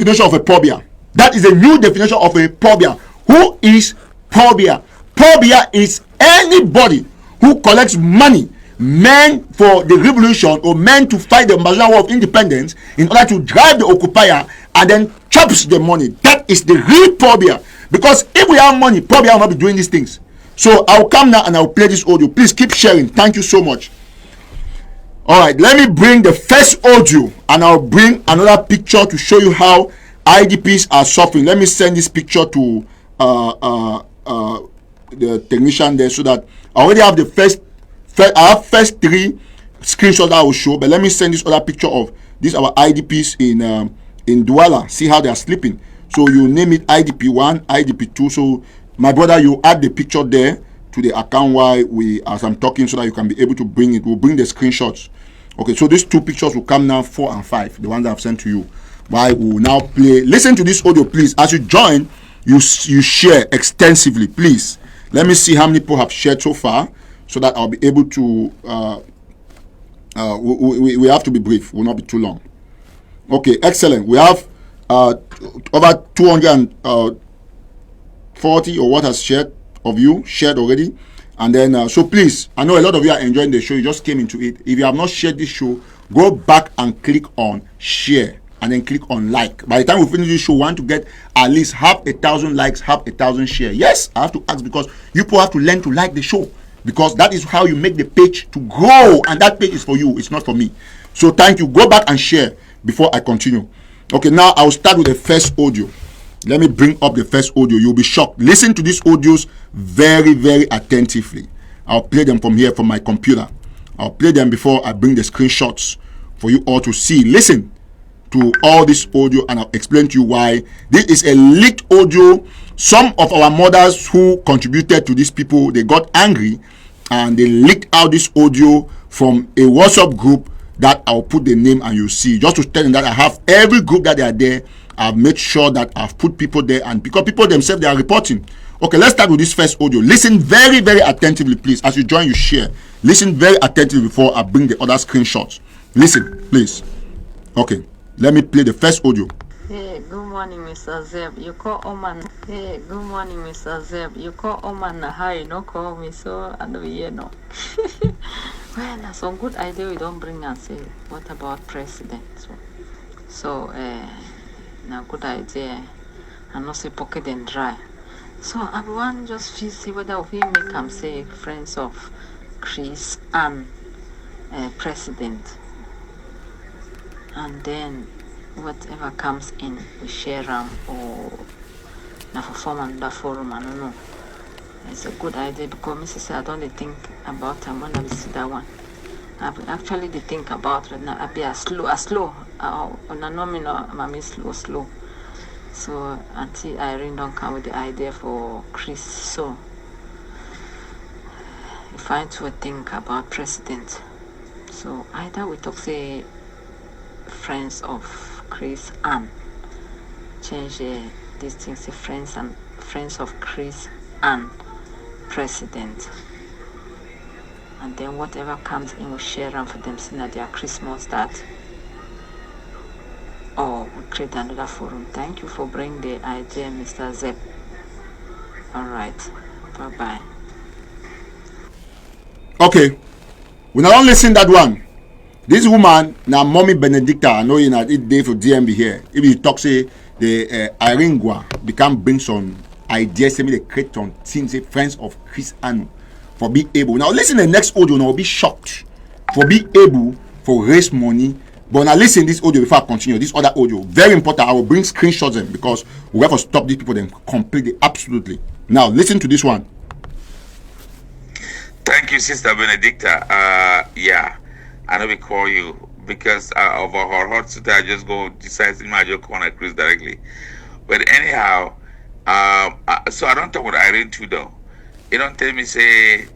definition of a pobia. That is a new definition of a pobia. Who is pobia? Pobia is anybody who collects money meant for the revolution or meant to fight the Nigerian War of Independence in order to drive the occupier and then chops the money. That is the real pobia. Because if we have money, pobia will not be doing these things. So I'll come now and I'll play this audio. Please keep sharing. Thank you so much. All right, let me bring the first audio and I'll bring another picture to show you how IDPs are suffering. Let me send this picture to the technician there so that I already have the first three screenshots that I will show, but let me send this other picture of these our IDPs in Douala. See how they are sleeping. So you name it IDP 1, IDP 2. So my brother, you add the picture there to the account while as I'm talking so that you can be able to bring it. We'll bring the screenshots. Okay, so these two pictures will come now, 4 and 5, the ones that I've sent to you. Why we will now play. Listen to this audio, please. As you join, you share extensively, please. Let me see how many people have shared so far, so that I'll be able to. We have to be brief. Will not be too long. Okay, excellent. We have over 240 or what has shared of you shared already, and then so please. I know a lot of you are enjoying the show. You just came into it. If you have not shared this show, go back and click on share. And then click on like. By the time we finish this show, we want to get at least 1,000 likes, 1,000 shares. Yes, I have to ask because you people have to learn to like the show, because that is how you make the page to grow, and that page is for you, it's not for me. So thank you. Go back and share before I continue. Okay, now I'll start with the first audio. Let me bring up the first audio. You'll be shocked. Listen to these audios very, very attentively. I'll play them from here from my computer. I'll play them before I bring the screenshots for you all to see. Listen to all this audio and I'll explain to you why. This is a leaked audio. Some of our mothers who contributed to these people, they got angry and they leaked out this audio from a WhatsApp group that I'll put the name and you'll see. Just to tell them that I have every group that they are there. I've made sure that I've put people there, and because people themselves, they are reporting. Okay, let's start with this first audio. Listen very, very attentively, please. As you join, you share. Listen very attentively before I bring the other screenshots. Listen, please. Okay. Let me play the first audio. Hey, good morning, Mr. Zeb. You call Oman. Hey, good morning, Mr. Zeb. You call Oman. Hi, no call me, so I know you know. Well, that's some good idea. We don't bring and say, what about president? So, now good idea. And not say pocket and dry. So, I want just see whether we make them say friends of Chris and president. And then whatever comes in, we share them or na for form and that forum. I don't know. It's a good idea because Mrs. I don't think about them when I see that one. I actually think about it now. I be slow. On a nominal, mommy slow. So until Irene don't come with the idea for Chris, so if I to think about president, so either we talk say friends of Chris and change these things to friends of Chris and president, and then whatever comes in we share them for them seeing that their Christmas that or we create another forum. Thank you for bringing the idea, Mr. Zeb. All right, bye bye. Okay, we now listen that one. This woman, now Mommy Benedicta, I know you know it day for DMB here. If you talk say the Irene become bring some ideas, say me they create on things, say friends of Chris Anu for be able. Now listen the next audio, now be shocked for be able for raise money. But now listen this audio before I continue. This other audio, very important. I will bring screenshots in because we have to stop these people then completely, absolutely. Now listen to this one. Thank you, Sister Benedicta. Yeah. I know we call you because of our hot today. I just go decide to my joke on Chris directly. But anyhow, so I don't talk with Irene too though. You don't tell me say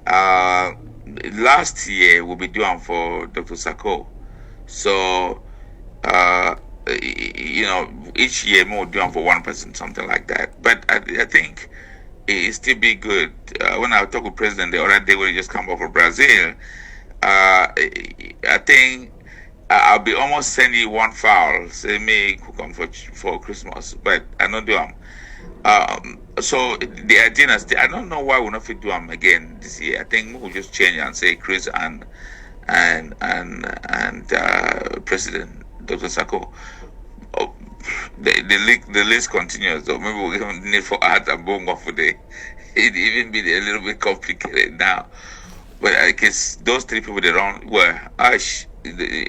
last year we'll be doing for Dr. Sako. So you know, each year more doing for one person, something like that. But I think it still be good. When I talk with President the other day when he just come over from Brazil. I think I'll be almost sending you one file. Say me cook on for Christmas, but I don't do them. So the agenda, I don't know why we're not fit do them again this year. I think we'll just change and say Chris and President Dr. Sako. Oh, the list continues. So maybe we're going to need for art and bongo for the. It even be a little bit complicated now. But I guess those three people they don't were ash.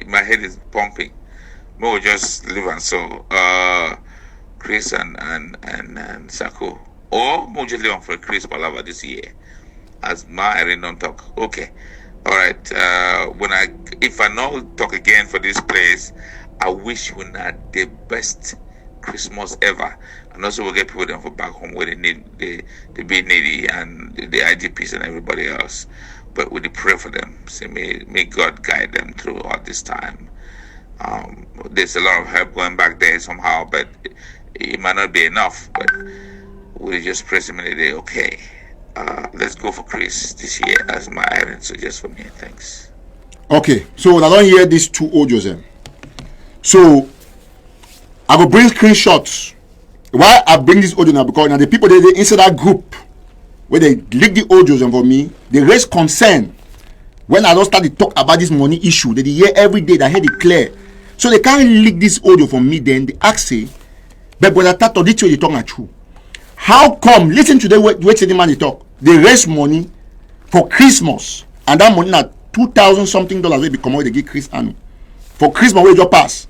My head is pumping. We'll just leave and so Chris and Sako. Or we'll just leave on for Chris Palava this year. As my I don't talk. Okay. Alright. If I know talk again for this place, I wish we had the best Christmas ever. And also we'll get people them for back home where they need they be needy and the IDPs and everybody else. But we pray for them. Say may God guide them through all this time. There's a lot of help going back there somehow, but it might not be enough. But we just pray them in the day. Okay, let's go for Chris this year as my iron suggests for me. Thanks. Okay, so I don't hear these two audios. So I will bring screenshots. Why I bring this audio now? Because now the people they inside that group where they leak the audios and for me, they raise concern when I don't start to talk about this money issue. They hear every day that I hear it clear. So they can't leak this audio from me. Then they ask say, but brother Tataw, this way you talking true. How come? Listen to the way the man they talk. They raise money for Christmas, and that money na $2,000 something they become what they give Chris Anu for Christmas where you pass.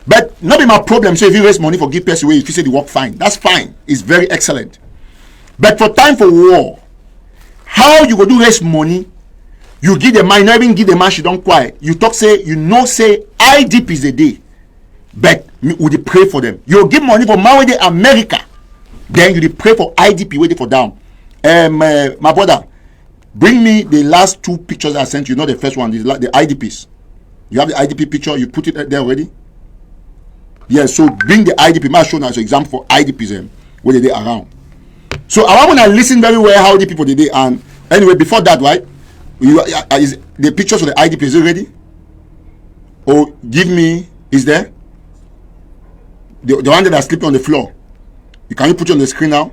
But not be my problem. So if you raise money for give person away, if you say the work fine, that's fine. It's very excellent. But for time for war, how you go do raise money? You give the man, not even give the man she don't quiet. You talk say you know say IDPs a day, but would you pray for them? You give money for man where America, then you pray for IDP waiting for down. My brother, bring me the last two pictures I sent you. Not the first one, the IDPs. You have the IDP picture. You put it there already. Yes, so bring the IDP. I'll show you as an example for IDPs where they around. So I want to listen very well how the people did it. And anyway, before that, right? Is the pictures of the IDP is it ready? Or give me is there? The one that are sleeping on the floor. Can you put it on the screen now?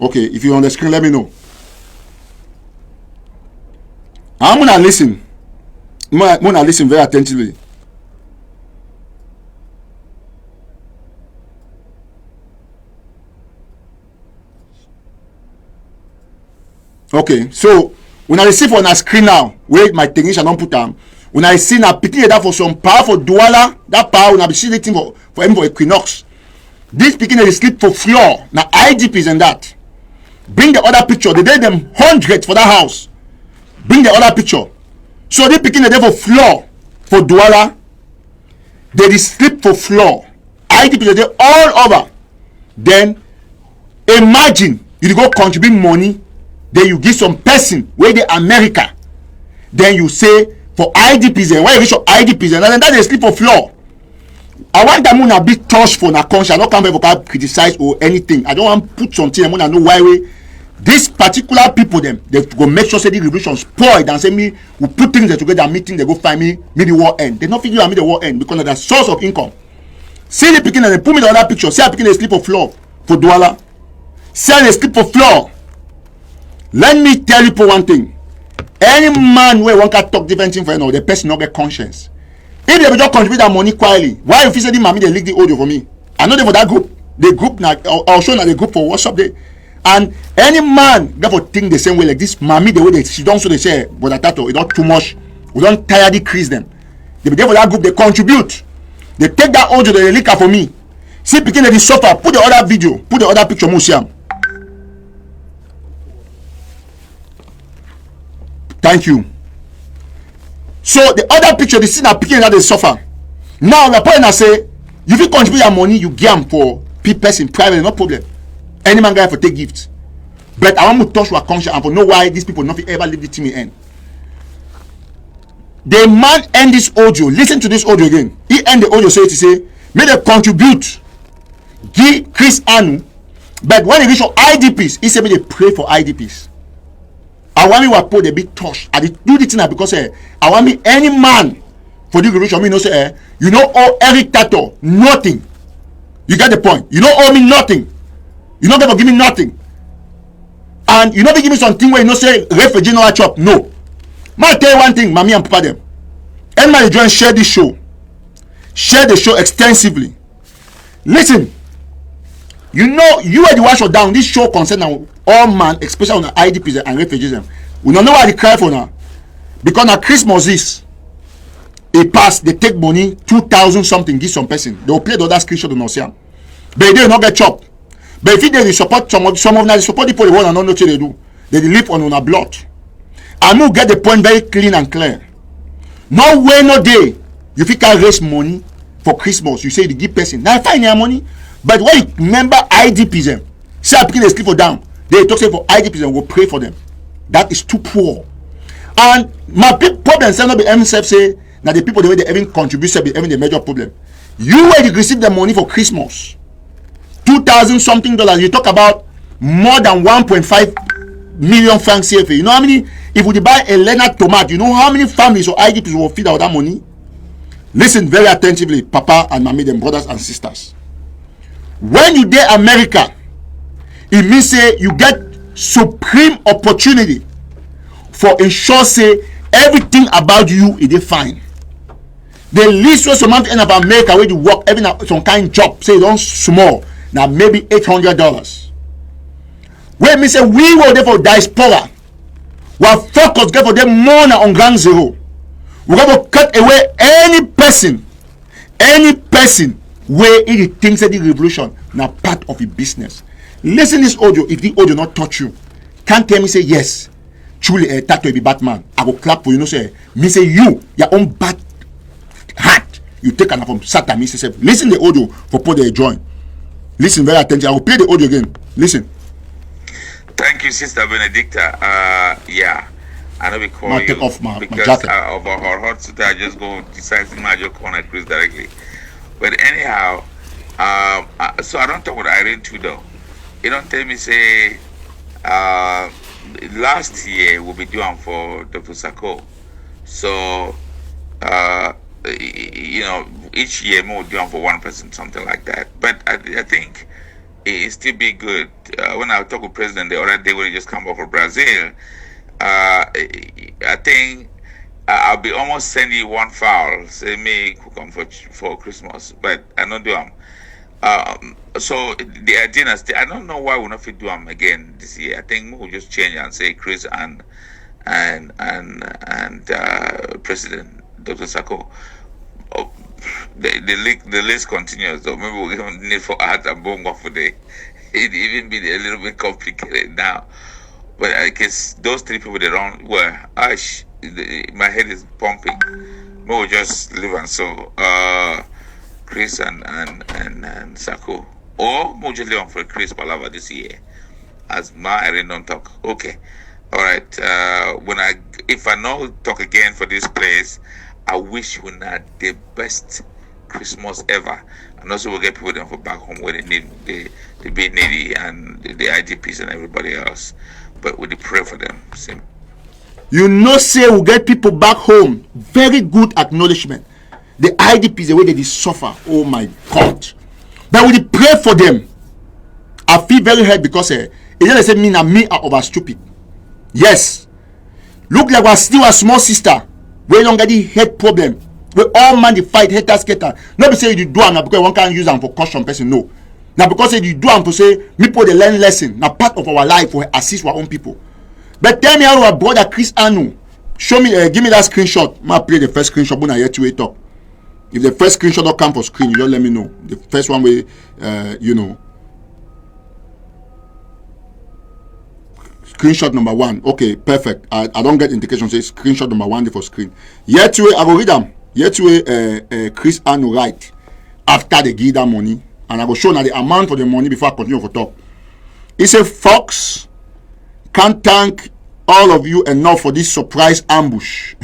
Okay, if you're on the screen, let me know. I'm gonna listen. I'm gonna listen very attentively. Okay, so when I see on a screen now, where my technician don't put them, when I see now picking that for some power for Douala, that power when I be seeing for him for Equinox. This picking they sleep for floor. Now IDPs and that. Bring the other picture. They gave them 100 for that house. Bring the other picture. So they picking the there for floor for Douala. They sleep for floor. IDPs they all over. Then imagine you go contribute money. Then you give some person where they America. Then you say for IDPs and why you reach for IDPs and then they sleep for floor. I want them to be touched for na conscience. I don't come here for criticize or anything. I don't want to put something. I want to know why we these particular people them they go make sure say the revolution spoiled and say me we put things together and meeting they go find me the war end. They not figure out me the war end because of the source of income. See the picking and they put me the other picture. See I picking they sleep for floor for Douala. See they sleep for floor. Let me tell you for one thing. Any man where one can talk different thing for you know, the person not get conscience. If they just contribute that money quietly, why if you say the mommy they leak the audio for me? I know they for that group. The group now I'll show now the group for WhatsApp day. And any man therefore think the same way like this mommy the way they she don't so they say but that Tataw, it's not too much. We don't tire decrease them. They be there for that group, they contribute. They take that audio they leak for me. See picking the suffer, put the other video, put the other picture Musiam. Thank you. So the other picture, the scene are picking that they suffer. Now the point I say, if you contribute your money, you give them for people in private, no problem. Any man guy for take gifts. But I want to touch your conscience and for know why these people nothing ever leave the team in end. The man end this audio. Listen to this audio again. He end the audio say to say, may they contribute, give Chris Anu. But when he reach for IDPs, he said may they pray for IDPs. I want me to put a big touch. I did do the thing because I want me any man for the revolution, me no say, you don't owe Eric Tataw nothing. You get the point? You don't owe me nothing. You don't ever give me nothing. And you don't give me something where you know say refugee no chop. No. Man, tell you one thing, mommy and papa them. Everybody join share this show. Share the show extensively. Listen, you know you are the one shut down. This show concern all man, especially on the IDPs and refugees. We don't know why they cry for now. Because now Christmas is a pass, they take money, 2,000 something, give some person. They will play the other screenshot on us. But they will not get chopped. But if they support some of them, they support the people they want and not know what they do. They live on a blood. And you get the point very clean and clear. No way, no day. You think I raise money for Christmas. You say the give person. Now find your money. But when you remember IDPs, them, say I they sleep for down. They talk say for IDPs and will pray for them. That is too poor. And my problem say not be themselves say now the people the way they even contribute say be even the major problem. You will receive the money for Christmas. 2,000 something dollars. You talk about more than 1.5 million francs CFA. You know how many? If we buy a Leonard tomato, you know how many families or IDPs will feed out that money? Listen very attentively, Papa and Mommy, them brothers and sisters. When you dey America, it means say you get supreme opportunity for ensure say everything about you is fine. The least way some man end up America where you work every some kind job, say don't small, now maybe $800. Where me say we will there for diaspora. We are focused get for them more on ground zero. We got to cut away any person where it thinks that the revolution now part of the business. Listen this audio. If the audio not touch you, can't tell me say yes. Truly, Tataw be Batman. I will clap for you. No say me say you your own bad heart. You take an from Satan. Me say listen the audio for people they join. Listen very attentively. I will play the audio again. Listen. Thank you, Sister Benedicta. Yeah, I know we call you take off my because jacket. Of our hot today, I just go decide to my corner Chris directly. But anyhow, so I don't talk with Irene too though. You don't tell me say last year we'll be doing for Dr. Sako. So you know each year we'll doing for one person, something like that. But I think it still be good. When I talk with President the other day when he just come back from Brazil, I think I'll be almost sending you one file, say me could come for Christmas, but I don't do them. So the idea is, I don't know why we're not fit do them again this year. I think we'll just change and say Chris and President Dr. Sako. Oh, the list continues, so maybe we're going to need for art and bongo for the it even be a little bit complicated now. But I guess those three people they don't were my head is pumping. We'll just live and so Chris and Sako. Or we'll just live on for Chris Palava this year. As I really don't talk. Okay. Alright. If I know talk again for this place, I wish you not the best Christmas ever, and also we'll get people them for back home where they need the be needy and the IDPs and everybody else. But we pray for them. See? You know, say we'll get people back home. Very good acknowledgement. The IDPs, the way they suffer. Oh my God! But we pray for them. I feel very hurt because it doesn't say me are over stupid. Yes, look like we're still a small sister. We don't get the head problem. We all man the fight haters skater. Not be say you do am because one can't use them for caution person. No. Now because say you do am to say people they learn lesson. Now part of our life we assist our own people. But tell me how our brother Chris Anu. Show me, give me that screenshot. I play the first screenshot when I hear to talk. If the first screenshot don't come for screen, you just let me know. The first one way, you know. Screenshot number 1. Okay, perfect. I don't get indication. Say screenshot number 1 for screen. Yet to I will read them. Yet to Chris Anu write after they give that money, and I will show now the amount for the money before I continue for talk. He said, "Fox can't thank all of you enough for this surprise ambush.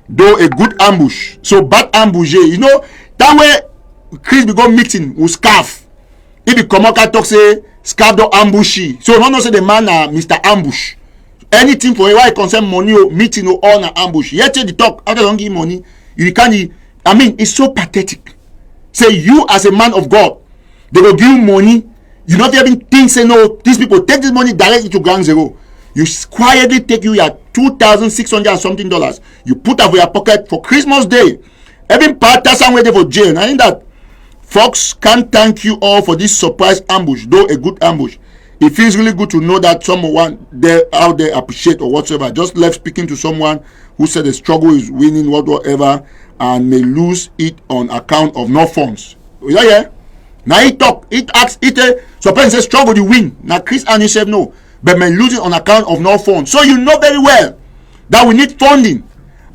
Though a good ambush, so bad ambush. You know that way Chris be go meeting with scarf. He be come out talk say." Scarf do ambushy. So no say the man Mr. Ambush. anything for why concern money or meeting or on an ambush. Yet the talk after don't give money, you can't. I mean, it's so pathetic. Say you as a man of God, they will give you money. You not even think say no. These people take this money directly to ground zero. You quietly take you your $2,600 and something. You put out for your pocket for Christmas Day. Even part somewhere there for jail. I think that folks can't thank you all for this surprise ambush, though a good ambush. It feels really good to know that someone there out there appreciate or whatsoever. Just left speaking to someone who said the struggle is winning whatever and may lose it on account of no funds. Yeah. Now he talk, it asks, so person says struggle you win. Now Chris and said no, but may lose it on account of no funds. So you know very well that we need funding.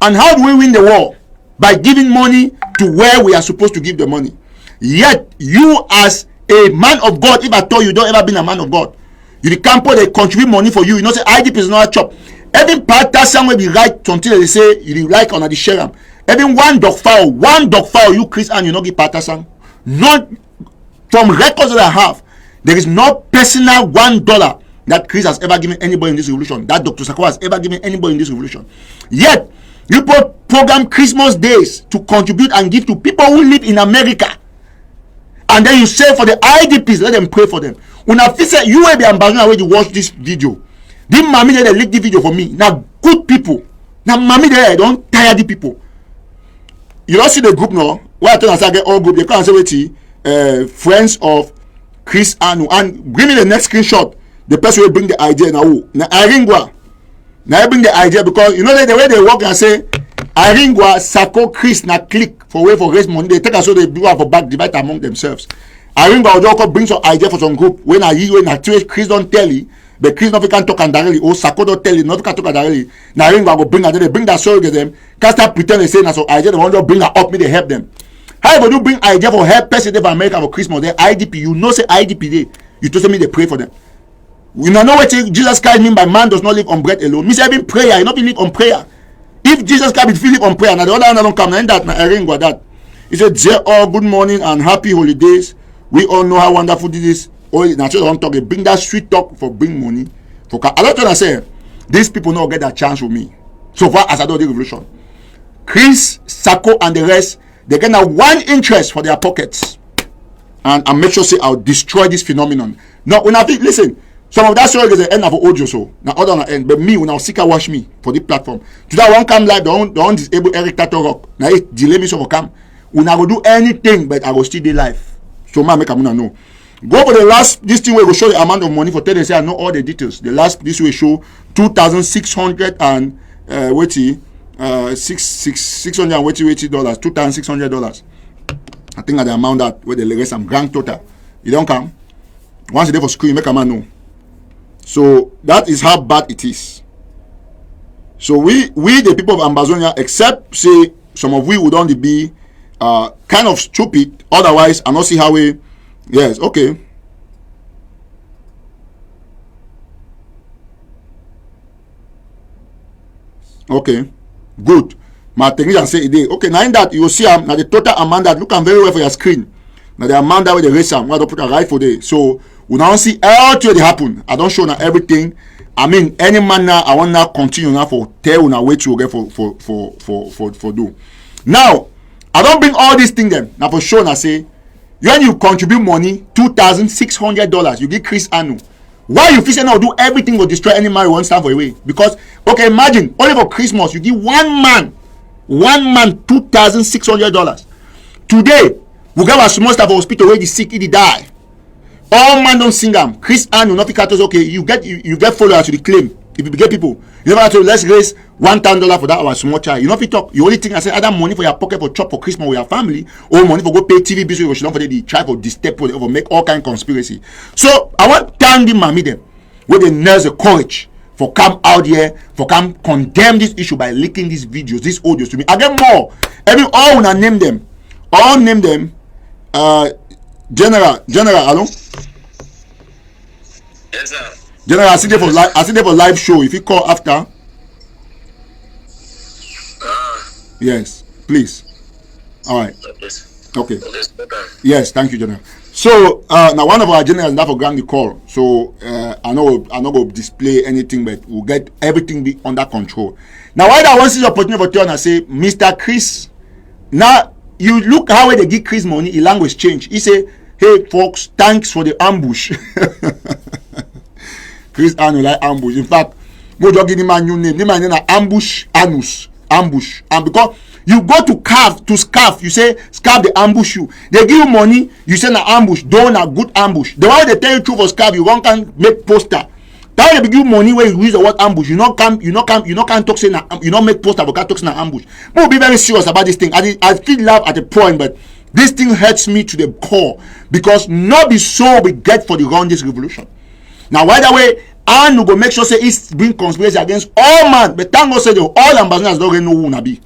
And how do we win the war? By giving money to where we are supposed to give the money. Yet you as a man of God, if I told you don't ever been a man of God, you the campo they contribute money for you. You know say IDPs is not a chop. Every part that somewhere be right until they say you like on the share. Even one dog fowl, you Chris and you not give part not from records that I have. There is no personal $1 that Chris has ever given anybody in this revolution. That Dr. Sako has ever given anybody in this revolution. Yet you program Christmas days to contribute and give to people who live in America. And then you say for the IDPs, let them pray for them. When I say you will be ambassador when you watch this video. The mommy they leak the video for me. Now good people. Now mommy they don't tire the people. You don't see the group now. Why I tell us I get all group. They can't say with friends of Chris Anu and bring me the next screenshot. The person will bring the idea now. Now Iringwa. Now I bring the idea because you know the way they work and say Iringwa Sako Chris na click for way for raise money. They take us so they do have a back divide among themselves. Iringwa will just bring some idea for some group. When Chris don't tell you. But Chris not can talk directly. Or Sako don't tell you, not can talk directly. Now Iringwa go bring and they bring that story to them. Can't start pretend they say now so idea they want to bring her up me they help them. However, you bring idea for help person of America for Christmas. They IDP, you know say IDP day. You just me they pray for them. We know what Jesus Christ mean by man does not live on bread alone. Means even prayer, you not live on prayer. If Jesus Christ will live on prayer, now the other one don't come. Now that now Iringwa that. He said, "Dear all, good morning and happy holidays. We all know how wonderful this is. Oh, naturally don't talk. Bring that sweet talk for bring money. For I don't want to say these people not get that chance with me. So far as I do the revolution, Chris, Sako, and the rest, they get now one interest for their pockets, and make sure say I'll destroy this phenomenon. Now when I think, listen, some of that story is the end of audio so now other on end, but me when I'll seek watch me for the platform. Today I won't come live. Don't disable Eric Tataw rock. Now it delay me so for come. When I will do anything, but I will still be live. So man make a know. Go for the last, this thing will go show the amount of money for 30 say I know all the details. The last this will show 2,600 and $600 and $2,600. I think at the amount that where the rest some grand total. You don't come. Once a day for screen, make a man know. So that is how bad it is. So we the people of Ambazonia, except say some of we would only be kind of stupid. Otherwise, I don't see how we. Yes, okay. Okay, good. My technician say it. Okay, now in that you see now the total amount that look very well for your screen. Now the amount that with the race I don't put a right for day. So we now see everything that happen. I don't show now everything. I mean any man now I want now continue now for tell now wait you get for do. Now I don't bring all these things them. Now for sure now say when you contribute money, $2,600, you give Chris Anu. Why you feel now do everything will destroy any man one stand for away? Because okay, imagine only for Christmas you give one man $2,600. Today we got a small staff for hospital where the sick, he die. All man don't sing them. Chris Anu not pick okay. You get followers to the claim. If you get people, you never have to let's raise $1,000 for that our small child. You know if you talk, you only think I say either money for your pocket for chop for Christmas with your family, or money for go pay TV bills you should for the try for disturb for make all kind of conspiracy. So I want thank the mommy them where they nurse the courage for come out here for come condemn this issue by leaking these videos, these audios to me. I get more. Every all when I name them, all name them. General, hello. Yes, sir. General, I see there for live show. If you call after. Yes, please. All right. Okay. Yes, thank you, General. So now one of our generals that program the call. So I know go display anything, but we'll get everything be under control. Now why I want to see the opportunity for turn and say, Mr. Chris, now you look how they give Chris money, his language change. He say, hey folks, thanks for the ambush. Chris Anu like ambush. In fact, go just give him a new name. The man name is Ambush Anus. Ambush. And because you go to scarf, you say scarf they ambush you. They give you money, you say na ambush, don't a good ambush. The one they tell you true for scarf, you can make poster. That way they give you money where you use the word ambush. You not can talk say na, you not make poster but can't talk say na ambush. We'll be very serious about this thing. I still laugh at the point, but this thing hurts me to the core because not be so we get for the run this revolution. Now, by the way, Anu go make sure say it's bring conspiracy against all man, but thank God say the all ambassadors don't really know who na be.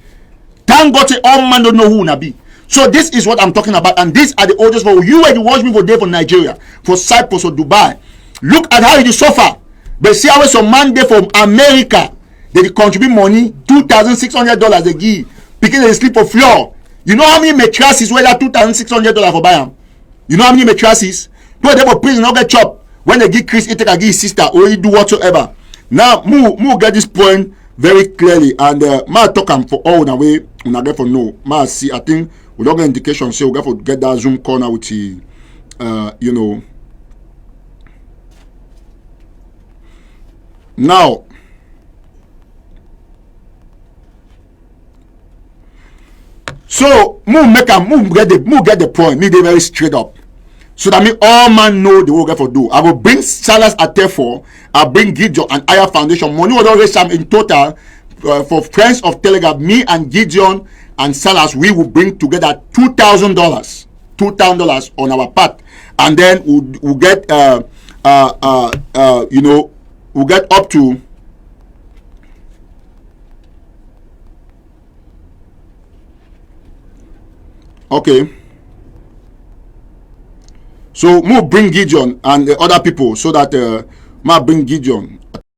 Thank God say all man don't know who na be. So this is what I'm talking about, and these are the orders for you when you watch me for day for Nigeria, for Cyprus or Dubai. Look at how you suffer. But see how some man there from America they contribute money $2,600 they give because they sleep on floor. You know how many mattresses where that $2,600 for buy them? You know how many mattresses? No, they for prison not get chop. When they give Chris, he take a give his sister or he do whatsoever. Now, more get this point very clearly, and ma talk am for all the way. Una get for no. Ma see, I think we don't get indication. Say we get for get that Zoom corner with the, you know. Now, so move get the point. Me they very straight up. So that means all man know the work for do. I will bring Salas at therefore. I bring Gideon and Aya Foundation. Money will always have in total for Friends of Telegraph. Me and Gideon and Salas, we will bring together $2,000 on our part, and then we'll get you know, we'll get up to okay. So, more bring Gideon and the other people so that bring Gideon